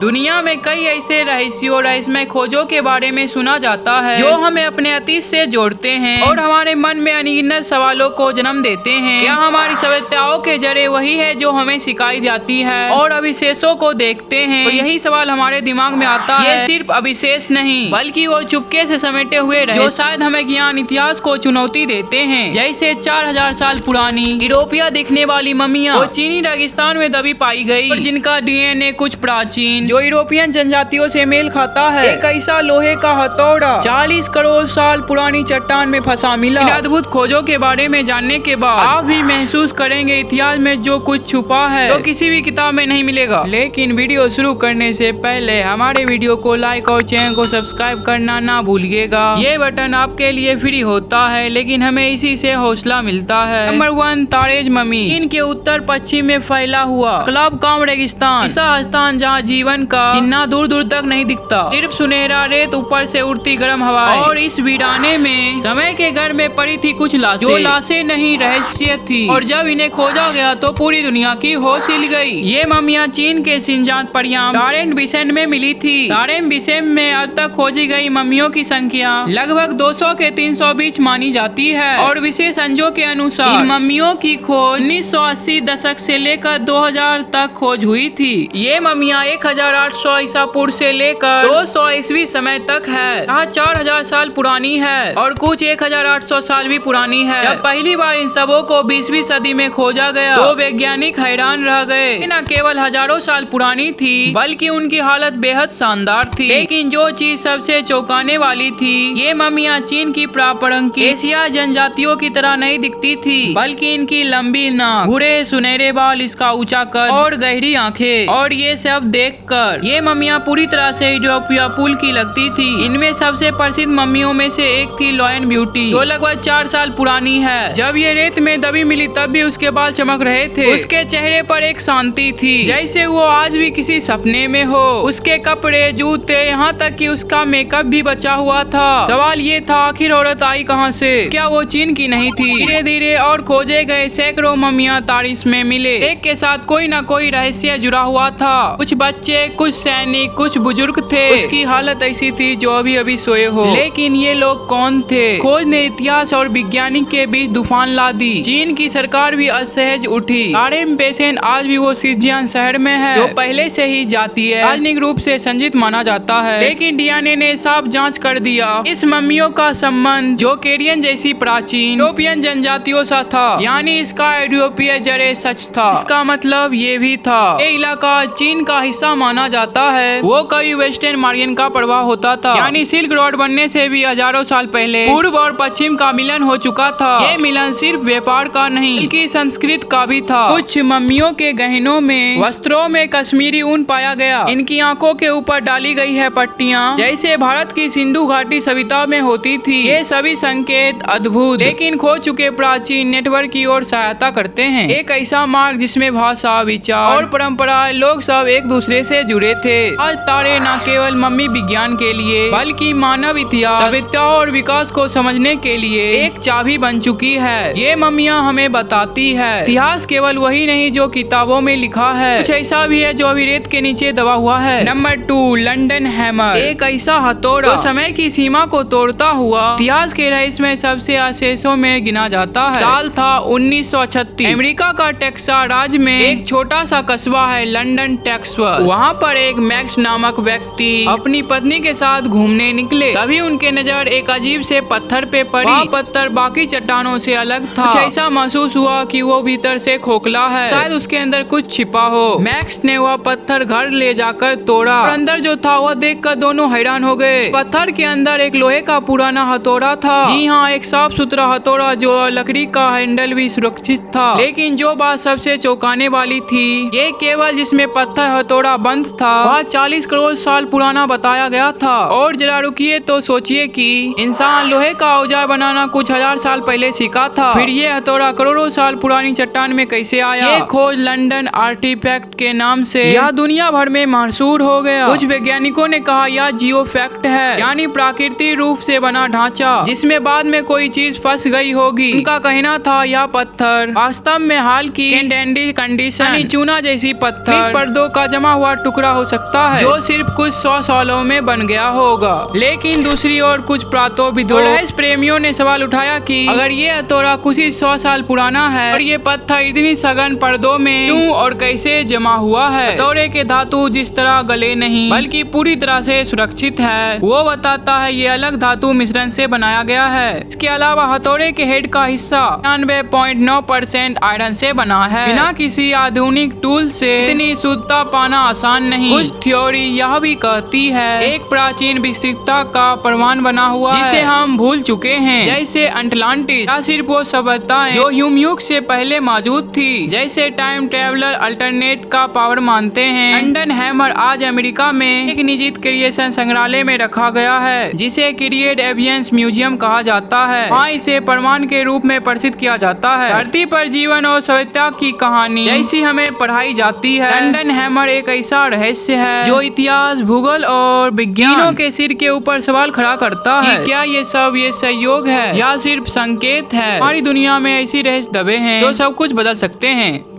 दुनिया में कई ऐसे रहस्यमय खोजों के बारे में सुना जाता है जो हमें अपने अतीत से जोड़ते हैं और हमारे मन में अनगिनत सवालों को जन्म देते हैं। क्या हमारी सभ्यताओं के जरिए वही है जो हमें सिखाई जाती है और अविशेषों को देखते हैं तो यही सवाल हमारे दिमाग में आता है। ये सिर्फ अविशेष नहीं बल्कि वो चुपके से समेटे हुए रहे जो शायद हमें ज्ञान इतिहास को चुनौती देते हैं। जैसे 4000 साल पुरानी यूरोपिया दिखने वाली ममिया वो चीनी रेगिस्तान में दबी पाई गई और जिनका डीएनए कुछ प्राचीन जो यूरोपियन जनजातियों से मेल खाता है। एक ऐसा लोहे का हथौड़ा 40 करोड़ साल पुरानी चट्टान में फंसा मिला। इन अद्भुत खोजों के बारे में जानने के बाद आप भी महसूस करेंगे इतिहास में जो कुछ छुपा है तो किसी भी किताब में नहीं मिलेगा। लेकिन वीडियो शुरू करने से पहले हमारे वीडियो को लाइक और चैनल को सब्सक्राइब करना ना भूलिएगा। ये बटन आपके लिए फ्री होता है लेकिन हमें इसी से हौसला मिलता है। नंबर 1 तारेज ममी। इनके उत्तर पश्चिम में फैला हुआ क्लब काम रेगिस्तान ऐसा स्थान जहाँ जीवन का चिन्ह दूर दूर तक नहीं दिखता, सिर्फ सुनहरा रेत, ऊपर से उड़ती गर्म हवाएं। और इस वीराने में समय के घर में पड़ी थी कुछ लाशें जो लाशें नहीं रहस्य थी और जब इन्हें खोजा गया तो पूरी दुनिया की होश हिल गई। ये ममिया चीन के सिंजान परियाम दारेन बिसेन में मिली थी। दारेन बिसेन में अब तक खोजी गई ममियों की संख्या लगभग 200 के 300 बीच मानी जाती है और विशेषज्ञों के अनुसार इन ममियों की खोज 1980 दशक से लेकर 2000 तक खोज हुई थी। ये ममिया 1800 ईसा पूर्व से लेकर 200 ईस्वी समय तक है। यहाँ 4000 साल पुरानी है और कुछ 1800 साल भी पुरानी है। जब पहली बार इन सबों को 20वीं सदी में खोजा गया तो वैज्ञानिक हैरान रह गए। न केवल हजारों साल पुरानी थी बल्कि उनकी हालत बेहद शानदार थी। लेकिन जो चीज सबसे चौंकाने वाली थी ये ममिया चीन की पारंपरिक एशिया जनजातियों की तरह नहीं दिखती थी बल्कि इनकी लंबी नाक, भूरे सुनहरे बाल, इसका ऊंचा कद और गहरी आंखें। और ये सब देखकर ये ममिया पूरी तरह से यूरोपीय पुल की लगती थी। इनमें सबसे प्रसिद्ध मम्मियों में से एक थी लॉयन ब्यूटी जो लगभग 4 साल पुरानी है। जब ये रेत में दबी मिली तब भी उसके बाल चमक रहे थे। उसके चेहरे पर एक शांति थी जैसे वो आज भी किसी सपने में हो। उसके कपड़े, जूते, यहाँ तक कि उसका मेकअप भी बचा हुआ था। सवाल ये था आखिर औरत आई कहाँ से? क्या वो चीन की नहीं थी? धीरे धीरे और खोजे गए सैकड़ों ममिया तारीख में मिले। एक के साथ कोई न कोई रहस्य जुड़ा हुआ था। कुछ बच्चे, कुछ सैनिक, कुछ बुजुर्ग थे। उसकी हालत ऐसी थी जो अभी अभी सोए हो। लेकिन ये लोग कौन थे? खोज ने इतिहास और वैज्ञानिक के बीच तूफान ला दी। चीन की सरकार भी असहज उठी। दारेन बिसेन आज भी वो सिंजियान शहर में है जो पहले से ही जातीय राजनीतिक रूप से संजित माना जाता है। लेकिन डीएनए ने साफ जांच कर दिया इस मम्मियों का संबंध जो केरियन जैसी प्राचीन यूरोपियन जनजातियों से था, यानी इसका यूरोपीय जड़े सच था। इसका मतलब ये भी था ये इलाका चीन का हिस्सा माना जाता है। वो कभी वेस्टर्न मार्गियन का प्रभाव होता था, यानी सिल्क रोड बनने से भी हजारों साल पहले पूर्व और पश्चिम का मिलन हो चुका था। ये मिलन सिर्फ व्यापार का नहीं बल्कि संस्कृत का भी था। कुछ मम्मियों के गहनों में, वस्त्रों में कश्मीरी ऊन पाया गया। इनकी आंखों के ऊपर डाली गई है पट्टियां जैसे भारत की सिंधु घाटी सभ्यता में होती थी। ये सभी संकेत अद्भुत लेकिन खो चुके प्राचीन नेटवर्क की ओर सहायता करते हैं। एक ऐसा मार्ग जिसमें भाषा, विचार और परंपराएं, लोग सब एक दूसरे से जुड़े थे। आज तारे न केवल मम्मी विज्ञान के लिए बल्कि मानव इतिहास, सभ्यता और विकास को समझने के लिए एक चाबी बन चुकी है। ये मम्मियाँ हमें बताती है इतिहास केवल वही नहीं जो किताबों में लिखा है, कुछ ऐसा भी है जो अभी रेत के नीचे दबा हुआ है। Number 2 London hammer. एक ऐसा हथौड़ा जो समय की सीमा को तोड़ता हुआ इतिहास के रहस्य में सबसे अवशेषों में गिना जाता है। साल था 1936। अमेरिका का टेक्सास राज्य में एक छोटा सा कस्बा है लंदन टेक्सास। वहाँ पर एक मैक्स नामक व्यक्ति अपनी पत्नी के साथ घूमने निकले। तभी उनके नजर एक अजीब से पत्थर पे पड़ी। वह पत्थर बाकी चट्टानों से अलग था। कुछ ऐसा महसूस हुआ कि वो भीतर से खोखला है, शायद उसके अंदर कुछ छिपा हो। मैक्स ने वह पत्थर घर ले जाकर तोड़ा और अंदर जो था वह देखकर दोनों हैरान हो गए। पत्थर के अंदर एक लोहे का पुराना हथौड़ा था। जी हाँ, एक साफ सुथरा हथौड़ा जो लकड़ी का हैंडल भी सुरक्षित था। लेकिन जो बात सबसे चौंकाने वाली थी ये केवल जिसमें पत्थर हथौड़ा बंद था वह 40 करोड़ साल पुराना बताया गया था। और जरा रुकिए तो सोचिए कि इंसान लोहे का औजार बनाना कुछ हजार साल पहले सीखा था, फिर ये हथौड़ा करोड़ों साल पुरानी चट्टान में कैसे आया? ये खोज लंदन आर्टिफैक्ट के नाम से यह दुनिया भर में मशहूर हो गया। कुछ वैज्ञानिकों ने कहा यह जियो फैक्ट है, यानी प्राकृतिक रूप से बना ढांचा जिसमें बाद में कोई चीज फंस गई होगी। उनका कहना था यह पत्थर वास्तव में हाल की कंडीशन चूना जैसी पत्थर पर्दों का जमा हुआ टुकड़ा हो सकता है जो सिर्फ कुछ 100 सालों में बन गया होगा। लेकिन दूसरी ओर कुछ प्रातोविदों और रहस्य प्रेमियों ने सवाल उठाया कि अगर ये हथौड़ा कुछ ही 100 साल पुराना है और ये पत्थर इतनी सघन परतों में क्यों और कैसे जमा हुआ है। हथौड़े के धातु जिस तरह गले नहीं बल्कि पूरी तरह से सुरक्षित है, वो बताता है ये अलग धातु मिश्रण से बनाया गया है। इसके अलावा हथौड़े के हेड का हिस्सा 99.9% आयरन से बना है। बिना किसी आधुनिक टूल से इतनी शुद्धता पाना आसान नहीं। कुछ थ्योरी यह भी कहती है एक प्राचीन विकसितता का प्रमाण बना हुआ जिसे हम भूल चुके हैं, जैसे अटलांटिस या सिर्फ वो सभ्यताएं जो ह्यूम युग से पहले मौजूद थी, जैसे टाइम ट्रेवलर अल्टरनेट का पावर मानते हैं। लंडन हैमर आज अमेरिका में एक निजी क्रिएशन संग्रहालय में रखा गया है जिसे क्रिएट एवियंस म्यूजियम कहा जाता है। वहाँ इसे प्रमाण के रूप में प्रसिद्ध किया जाता है। धरती पर जीवन और सभ्यता की कहानी जैसी हमें पढ़ाई जाती है। लंडन हैमर एक ऐसा रहस्य है जो इतिहास, भूगोल और विज्ञान के सिर के ऊपर सवाल खड़ा करता है कि क्या ये सब सहयोग है या सिर्फ संकेत है। हमारी दुनिया में ऐसी रहस्य दबे हैं जो सब कुछ बदल सकते हैं।